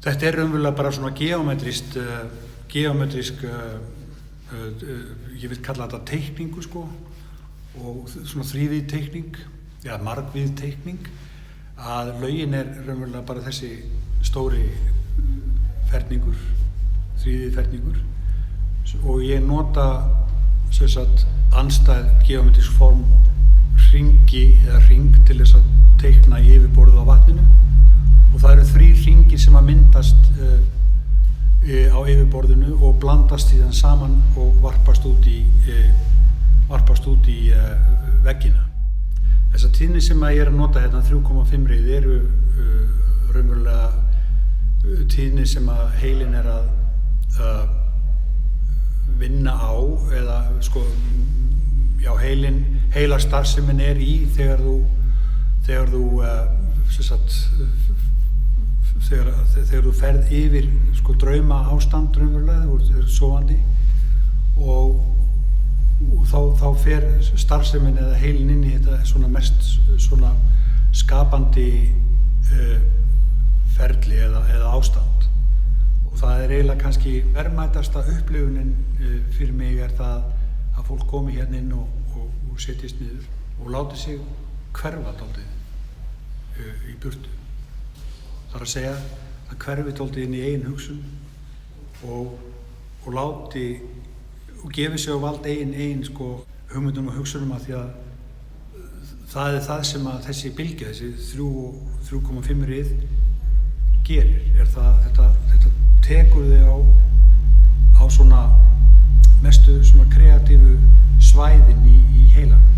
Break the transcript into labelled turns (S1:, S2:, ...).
S1: Þetta raunverulega bara svona geometrísk, ég vil kalla þetta teikningu sko, og svona þrívíð teikning, ja margvíð teikning, að lögin raunverulega bara þessi stóri ferningur, þrívíð ferningur, og ég nota sem sagt andstæð geometrísk form hringi eða hring til þess að teikna í yfirborðið á vatninu, og það eru 3 hringir sem að myndast á yfirborðinu og blandast síðan saman og varpast út í veggina. Þessar tíðni sem að ég að nota hérna 3,5 rið eru raunverulega tíðni sem að heilin að vinna á, eða sko já, heila starfsemin í þegar þú þegar þú ferð yfir sko drauma ástand raunverulega, þú ert sofandi og þá fer starfsemin eða heilin inn í þetta svona mest svona skapandi ferli eða ástand, og það eiginlega kannski verðmætasta upplifunin fyrir mig það að fólk komi hérna inn og setjist niður og láti sig hverfa dálítið í burtu. Það að segja að hverfi dálítið inn í eigin hugsun og láti og gefi sig á vald eigin sko hugmyndum og hugsunum, að því að það það sem að þessi bylgja, þessi 3,5 rið gerir, þetta tekur þig á svona mestu svona kreatífu svæðin í heilanum.